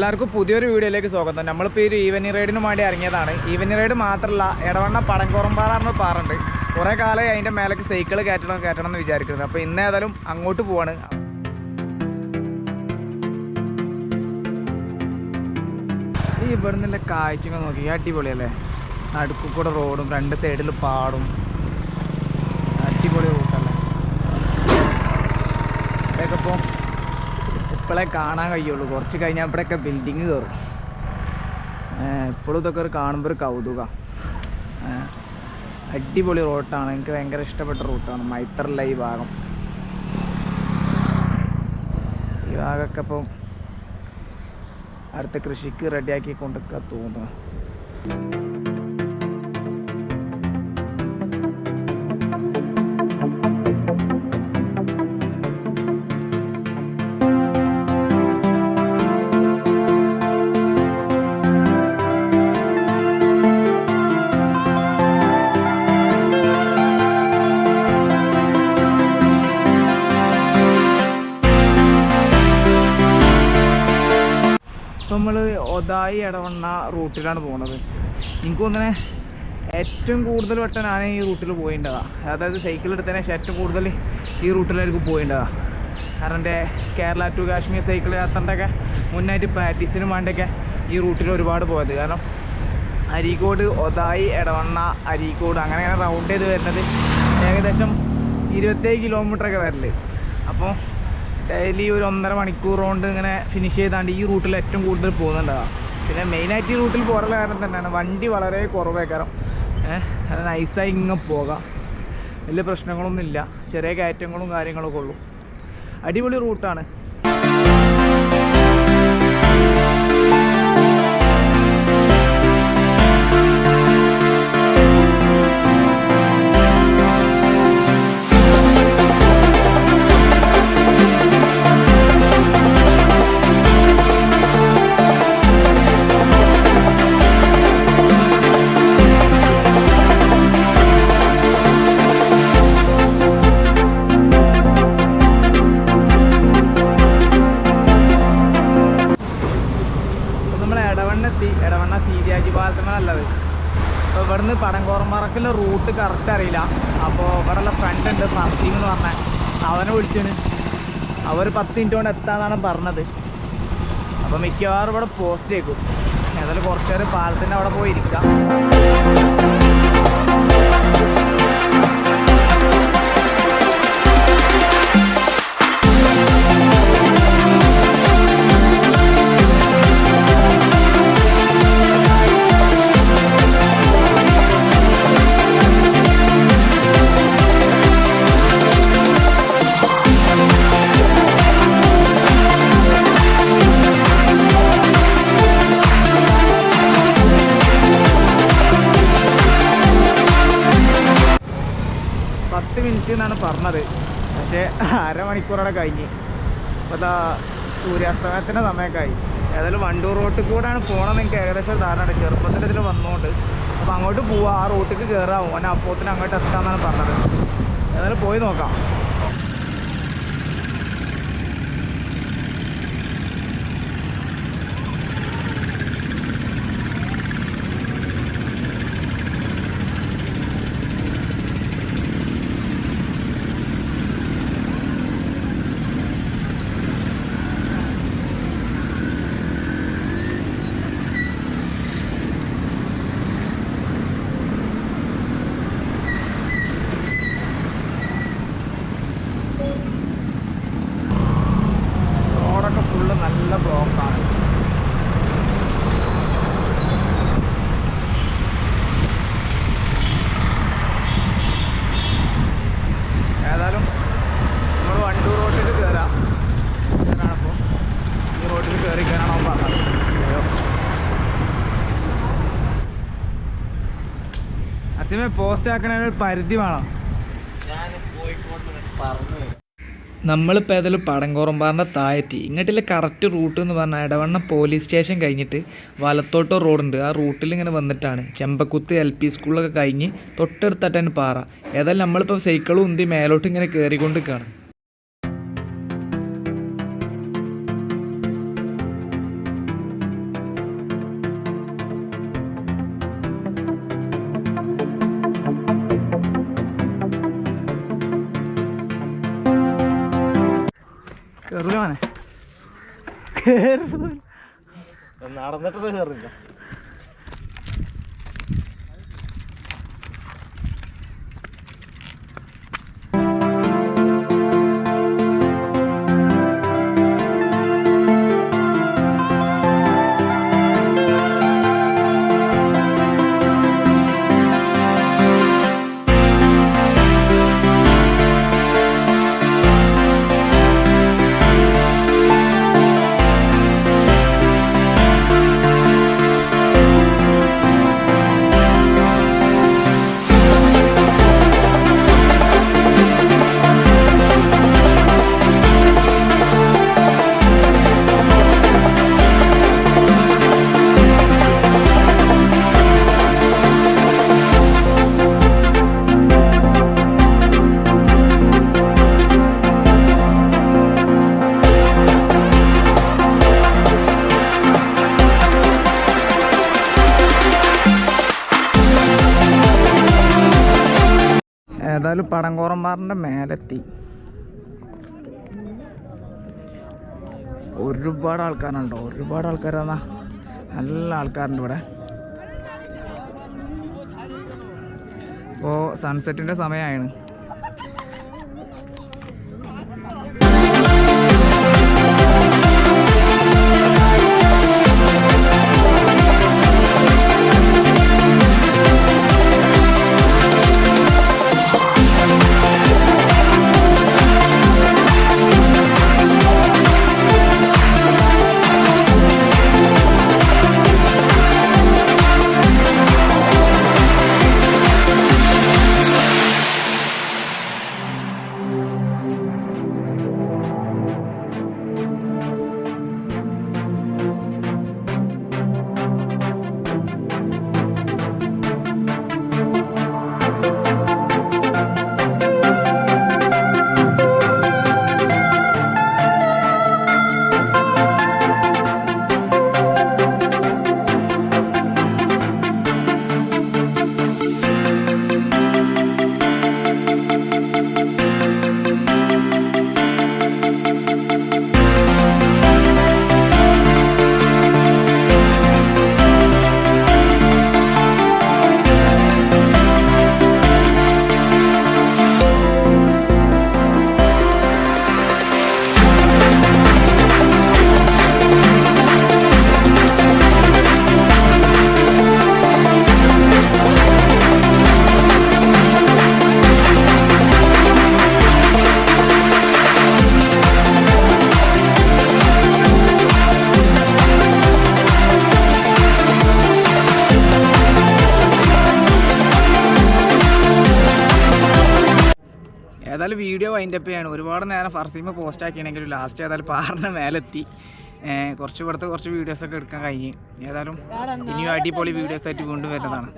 എല്ലാവർക്കും പുതിയൊരു വീഡിയോയിലേക്ക് സ്വാഗതം. നമ്മളിപ്പോൾ ഒരു ഈവനിങ് റൈഡിന് വേണ്ടി ഇറങ്ങിയതാണ്. ഈവനിങ് റൈഡ് മാത്രമല്ല, എടവണ്ണ പടങ്കോറമ്പാറ എന്ന് പറഞ്ഞിട്ട് കുറേ കാലമായി അതിൻ്റെ മേലേക്ക് സൈക്കിൾ കയറ്റണം എന്ന് വിചാരിക്കുന്നത്. അപ്പോൾ ഇന്ന് ഏതായാലും അങ്ങോട്ട് പോവാണ്. ഈ ഇവിടെ നിന്നുള്ള കാഴ്ചകൾ നോക്കി അടിപൊളിയല്ലേ. നടുക്ക് കൂടെ റോഡും രണ്ട് സൈഡിൽ പാടും, അടിപൊളി റൂട്ടല്ലേ. ഇതൊക്കെ ഇപ്പോൾ ഇപ്പോഴേ കാണാൻ കഴിയുള്ളൂ. കുറച്ച് കഴിഞ്ഞാൽ ഇവിടെയൊക്കെ ബിൽഡിങ് കയറും. ഇപ്പോഴും ഇതൊക്കെ ഒരു കാണുമ്പോൾ ഒരു കൗതുക. അടിപൊളി റൂട്ടാണ്, എനിക്ക് ഭയങ്കര ഇഷ്ടപ്പെട്ട റൂട്ടാണ്. മൈത്തറില്ല ഈ ഭാഗം. ഈ ഭാഗമൊക്കെ ഇപ്പം അടുത്ത കൃഷിക്ക് റെഡിയാക്കി കൊണ്ടൊക്കെ തോന്നുന്നു. നമ്മൾ ഒതായി എടവണ്ണ റൂട്ടിലാണ് പോകുന്നത്. എനിക്ക് തോന്നുന്നത് ഏറ്റവും കൂടുതൽ വട്ടം ഞാൻ ഈ റൂട്ടിൽ പോയിണ്ടതാണ്. അതായത് സൈക്കിൾ എടുത്തതിന് ശേഷം ഏറ്റവും കൂടുതൽ ഈ റൂട്ടിലായിരിക്കും പോയിണ്ടതാണ്. കാരണം എൻ്റെ കേരള ടു കാശ്മീർ സൈക്കിൾ യാത്രൻ്റെയൊക്കെ മുന്നായിട്ട് പ്രാക്ടീസിന് വേണ്ടിയൊക്കെ ഈ റൂട്ടിൽ ഒരുപാട് പോയത്. കാരണം അരീക്കോട്, ഒതായി, എടവണ്ണ, അരീക്കോട് അങ്ങനെ റൗണ്ട് ചെയ്ത് വരുന്നത് ഏകദേശം 27 കിലോമീറ്ററൊക്കെ വരല്. അപ്പോൾ ഡെയിലി ഒരു 1.5 മണിക്കൂർ കൊണ്ട് ഇങ്ങനെ ഫിനിഷ് ചെയ്താണ്ട് ഈ റൂട്ടിൽ ഏറ്റവും കൂടുതൽ പോകുന്നുണ്ടാകാം. പിന്നെ മെയിനായിട്ട് ഈ റൂട്ടിൽ പോകാനുള്ള കാരണം തന്നെയാണ് വണ്ടി വളരെ കുറവേ കാരണം അത് നൈസായി ഇങ്ങനെ പോകാം. വലിയ പ്രശ്നങ്ങളൊന്നുമില്ല, ചെറിയ കയറ്റങ്ങളും കാര്യങ്ങളൊക്കെ ഉള്ളൂ. അടിപൊളി റൂട്ടാണ്. എടവണ്ണ സീരിയാജി പാലത്തിനല്ലത്. അപ്പോൾ ഇവിടുന്ന് പടങ്കോറമ്പാറക്കുള്ള റൂട്ട് കറക്റ്റ് അറിയില്ല. അപ്പോൾ ഇവിടെയുള്ള ഫ്രണ്ട് ഉണ്ട് ഫർസീം എന്ന് പറഞ്ഞാൽ, അവനെ വിളിച്ചിന്. അവർ 10 മിനിറ്റ് കൊണ്ട് എത്താന്നാണ് പറഞ്ഞത്. അപ്പോൾ മിക്കവാറും ഇവിടെ പോസ്റ്റ് ചെയ്യും. ഏതായാലും കുറച്ച് നേരം പാലത്തിൻ്റെ അവിടെ പോയി ഇരിക്കാം. എന്നാണ് പറഞ്ഞത്. പക്ഷേ 1/2 മണിക്കൂറോടെ കഴിഞ്ഞ്. അപ്പോൾ അതാ സൂര്യാസ്തമയത്തിൻ്റെ സമയമൊക്കെ ആയി. ഏതായാലും വണ്ടൂർ റോട്ടിൽ കൂടെയാണ് പോകണമെന്ന് എനിക്ക് ഏകദേശം ധാരണ. ചെറുപ്പത്തിൻ്റെ ഇതിൽ വന്നുകൊണ്ട് അപ്പോൾ അങ്ങോട്ട് പോവാം, ആ റൂട്ടിൽ കയറാം. ഓനെ അപ്പോത്തിന് അങ്ങോട്ട് എത്താമെന്നാണ് പറഞ്ഞത്. ഏതായാലും പോയി നോക്കാം. നല്ല ബ്ലോക്കാണ്. ഏതായാലും നമ്മൾ വണ്ടൂർ റോട്ടിൽ കയറാം. ഞാനാണിപ്പോൾ ഈ റോട്ടിൽ കയറാണോ പറഞ്ഞത്. അത്യമേ പോസ്റ്റ് ആക്കണ ഒരു പരിധി വേണം. ഞാൻ കോഴിക്കോട്ട് പറഞ്ഞു. നമ്മളിപ്പോൾ ഏതായാലും പടങ്കോറമ്പാറിൻ്റെ താഴെത്തി. ഇങ്ങോട്ടുള്ള കറക്റ്റ് റൂട്ട് എന്ന് പറഞ്ഞാൽ എടവണ്ണ പോലീസ് സ്റ്റേഷൻ കഴിഞ്ഞിട്ട് വലത്തോട്ടോ റോഡുണ്ട്. ആ റൂട്ടിൽ ഇങ്ങനെ വന്നിട്ടാണ് ചെമ്പക്കുത്ത് LP സ്കൂളൊക്കെ കഴിഞ്ഞ് തൊട്ടടുത്തിട്ടാണ് പാറ. ഏതായാലും നമ്മളിപ്പോൾ സൈക്കിളും ഉന്തി മേലോട്ട് ഇങ്ങനെ കയറിക്കൊണ്ടിരിക്കുകയാണ്. കയറില്ല മോനെ, നടന്നിട്ട് കയറില്ല. ഏതായാലും പടങ്കോറന്മാറിൻ്റെ മേലെത്തി. ഒരുപാട് ആൾക്കാരുണ്ടോ, ഒരുപാട് ആൾക്കാരാണ്, നല്ല ആൾക്കാരുണ്ട് ഇവിടെ. ഇപ്പോൾ സൺസെറ്റിൻ്റെ സമയമാണ്. ഏതായാലും വീഡിയോ വൈൻഡപ്പ് ചെയ്യാണ്. ഒരുപാട് നേരം ഫർസീമ പോസ്റ്റ് ആക്കിയാണെങ്കിലും ലാസ്റ്റ് ഏതായാലും പാറിന് മേലെത്തി. കുറച്ച് ഇവിടുത്തെ കുറച്ച് വീഡിയോസൊക്കെ എടുക്കാൻ കഴിഞ്ഞ്. ഏതായാലും ഇനിയും അടിപൊളി വീഡിയോസായിട്ട് വീണ്ടും വരുന്നതാണ്.